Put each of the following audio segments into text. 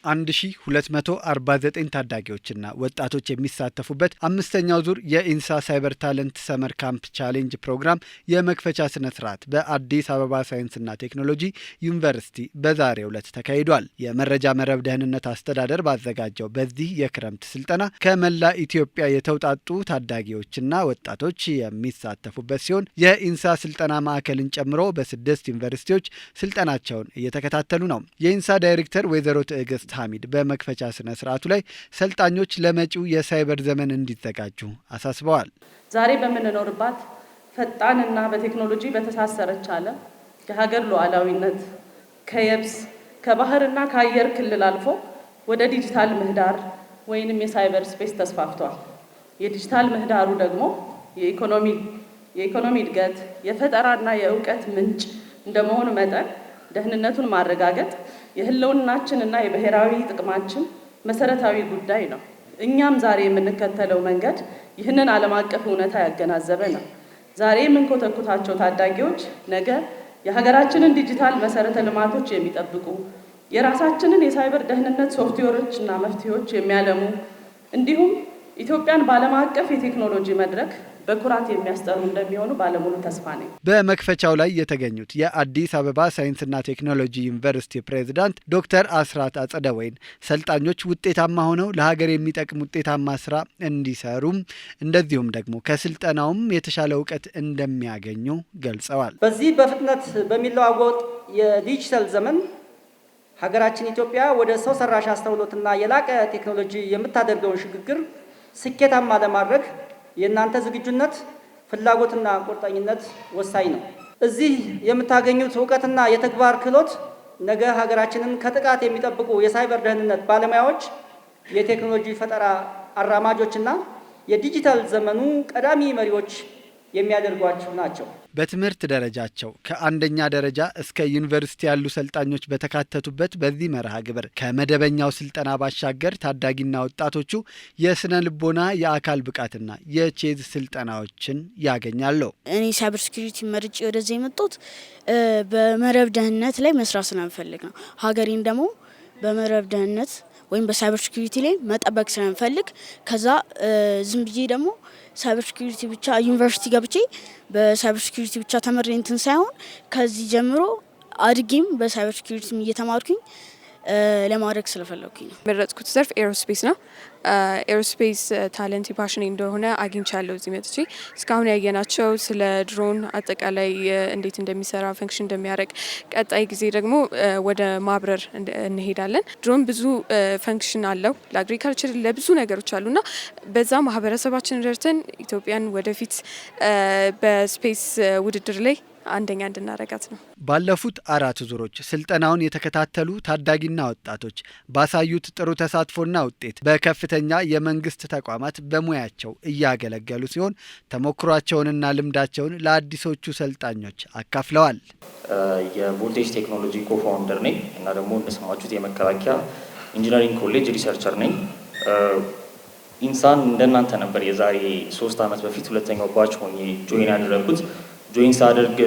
1249 ታዳጊዎችና ወጣቶች የሚሳተፉበት አምስተኛው ዙር የኢንሳ ሳይበር ታለንት ሰመር ካምፕ ቻሌንጅ ፕሮግራም የመክፈቻ ስነ ስርዓት በአዲስ አበባ ሳይንስና ቴክኖሎጂ ዩኒቨርሲቲ በዛሬው ዕለት ተካሂዷል። የመረጃ መረብ ደህንነት አስተዳደር ባዘጋጀው በዚህ የክረምት ስልጠና ከመላ ኢትዮጵያ የተውጣጡ ታዳጊዎችና ወጣቶች የሚሳተፉበት ሲሆን የኢንሳ ስልጠና ማዕከልን ጨምሮ በ6 ዩኒቨርሲቲዎች ስልጠናቸውን እየተከታተሉ ነው። የኢንሳ ዳይሬክተር ወይዘሮ ትዕግስት ሐሚድ በመክፈቻ ስነ ስርዓቱ ላይ ሰልጣኞች ለመጪው የሳይበር ዘመን እንዲዘጋጁ አሳስበዋል። ዛሬ በምንኖርባት ፈጣንና በቴክኖሎጂ በተሳሰረች ዓለም የሀገር ሉዓላዊነት ከየብስ ከባህርና ከአየር ክልል አልፎ ወደ ዲጂታል ምህዳር ወይንም የሳይበር ስፔስ ተስፋፍቷል። የዲጂታል ምህዳሩ ደግሞ የኢኮኖሚ እድገት የፈጠራና የእውቀት ምንጭ እንደመሆኑ መጠን ደህንነቱን ማረጋገጥ የህልውናችንና የብሔራዊ ጥቅማችን መሰረታዊ ጉዳይ ነው። እኛም ዛሬ የምንከተለው መንገድ ይህንን ዓለም አቀፍ እውነታ ያገናዘበ ነው። ዛሬ የምንኮተኩታቸው ታዳጊዎች ነገ የሀገራችንን ዲጂታል መሰረተ ልማቶች የሚጠብቁ የራሳችንን የሳይበር ደህንነት ሶፍትዌሮች እና መፍትሄዎች የሚያለሙ እንዲሁም ኢትዮጵያን በዓለም አቀፍ የቴክኖሎጂ መድረክ በኩራት የሚያስጠሩ እንደሚሆኑ ባለሙሉ ተስፋ ነኝ። በመክፈቻው ላይ የተገኙት የአዲስ አበባ ሳይንስና ቴክኖሎጂ ዩኒቨርሲቲ ፕሬዝዳንት ዶክተር አስራት አጸደወይን ሰልጣኞች ውጤታማ ሆነው ለሀገር የሚጠቅም ውጤታማ ስራ እንዲሰሩም እንደዚሁም ደግሞ ከስልጠናውም የተሻለ እውቀት እንደሚያገኙ ገልጸዋል። በዚህ በፍጥነት በሚለዋወጥ የዲጂታል ዘመን ሀገራችን ኢትዮጵያ ወደ ሰው ሰራሽ አስተውሎትና የላቀ ቴክኖሎጂ የምታደርገውን ሽግግር ስኬታማ ለማድረግ የእናንተ ዝግጁነት፣ ፍላጎትና ቁርጠኝነት ወሳኝ ነው። እዚህ የምታገኙት እውቀትና የተግባር ክህሎት ነገ ሀገራችንን ከጥቃት የሚጠብቁ የሳይበር ደህንነት ባለሙያዎች፣ የቴክኖሎጂ ፈጠራ አራማጆችና የዲጂታል ዘመኑ ቀዳሚ መሪዎች የሚያደርጓቸው ናቸው። በትምህርት ደረጃቸው ከአንደኛ ደረጃ እስከ ዩኒቨርሲቲ ያሉ ሰልጣኞች በተካተቱበት በዚህ መርሃ ግብር ከመደበኛው ስልጠና ባሻገር ታዳጊና ወጣቶቹ የስነ ልቦና፣ የአካል ብቃትና የቼዝ ስልጠናዎችን ያገኛሉ። እኔ ሳይበር ሴኩሪቲ መርጬ ወደዚህ የመጣሁት በመረብ ደህንነት ላይ መስራት ስለምፈልግ ነው። ሀገሬን ደግሞ በመረብ ደህንነት ወይም በሳይበር ሴኩሪቲ ላይ መጠበቅ ስለምፈልግ ከዛ ዝም ብዬ ደግሞ ሳይበር ሴኩሪቲ ብቻ ዩኒቨርሲቲ ገብቼ በሳይበር ሴኩሪቲ ብቻ ተመሬ እንትን ሳይሆን ከዚህ ጀምሮ አድጌም በሳይበር ሴኩሪቲ እየተማርኩኝ ለማድረግ ስለፈለኩኝ ነው። መረጥኩት ዘርፍ ኤሮስፔስ ነው። ኤሮስፔስ ታለንት ፓሽን እንደሆነ አግኝቻለሁ እዚህ መጥቼ። እስካሁን ያየናቸው ስለ ድሮን አጠቃላይ እንዴት እንደሚሰራ ፈንክሽን እንደሚያደርግ፣ ቀጣይ ጊዜ ደግሞ ወደ ማብረር እንሄዳለን። ድሮን ብዙ ፈንክሽን አለው ለአግሪካልቸር ለብዙ ነገሮች አሉና በዛ ማህበረሰባችን ረድተን ኢትዮጵያን ወደፊት በስፔስ ውድድር ላይ አንደኛ እንድናረጋት ነው። ባለፉት 4 ዙሮች ስልጠናውን የተከታተሉ ታዳጊና ወጣቶች ባሳዩት ጥሩ ተሳትፎና ውጤት በከፍተኛ የመንግስት ተቋማት በሙያቸው እያገለገሉ ሲሆን ተሞክሯቸውንና ልምዳቸውን ለአዲሶቹ ሰልጣኞች አካፍለዋል። የቮልቴጅ ቴክኖሎጂ ኮፋውንደር ነኝ እና ደግሞ እንደሰማችሁት የመከላከያ ኢንጂነሪንግ ኮሌጅ ሪሰርቸር ነኝ። ኢንሳን እንደናንተ ነበር የዛሬ 3 ዓመት በፊት ሁለተኛው ባች ሆኜ ጆይን ያደረኩት። ጆይን ሳደርግ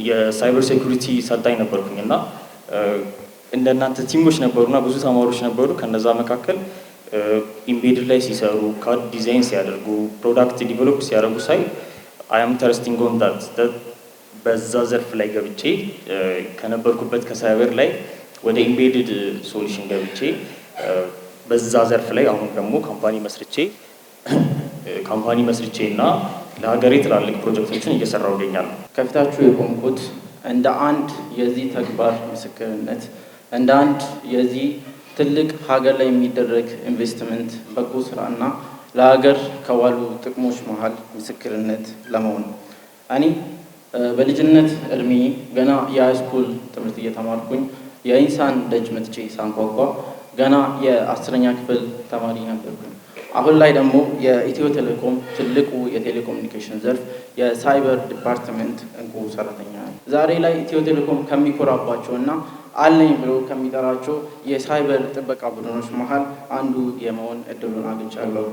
የሳይበር ሴኩሪቲ ሰልጣኝ ነበርኩኝ እና እንደናንተ ቲሞች ነበሩና ብዙ ተማሪዎች ነበሩ። ከነዛ መካከል ኢምቤድድ ላይ ሲሰሩ፣ ካድ ዲዛይን ሲያደርጉ፣ ፕሮዳክት ዲቨሎፕ ሲያደርጉ ሳይ አይ አም ተረስቲንግ ኦን ዳት በዛ ዘርፍ ላይ ገብቼ ከነበርኩበት ከሳይበር ላይ ወደ ኢምቤድድ ሶሉሽን ገብቼ በዛ ዘርፍ ላይ አሁን ደግሞ ካምፓኒ መስርቼ እና ለሀገሬ ትላልቅ ፕሮጀክቶችን እየሰራሁ እገኛለሁ። ከፊታችሁ የቆምኩት እንደ አንድ የዚህ ተግባር ምስክርነት፣ እንደ አንድ የዚህ ትልቅ ሀገር ላይ የሚደረግ ኢንቨስትመንት በጎ ስራና ለሀገር ከዋሉ ጥቅሞች መሀል ምስክርነት ለመሆን ነው። እኔ በልጅነት እድሜ ገና የሃይስኩል ትምህርት እየተማርኩኝ የኢንሳን ደጅ መጥቼ ሳንኳኳ ገና የ10ኛ ክፍል ተማሪ ነበርኩኝ። አሁን ላይ ደግሞ የኢትዮ ቴሌኮም ትልቁ የቴሌኮሙኒኬሽን ዘርፍ የሳይበር ዲፓርትመንት እንቁ ሰራተኛ ነኝ። ዛሬ ላይ ኢትዮ ቴሌኮም ከሚኮራባቸውና አለኝ ብሎ ከሚጠራቸው የሳይበር ጥበቃ ቡድኖች መሀል አንዱ የመሆን እድሉን አግኝቻለሁ።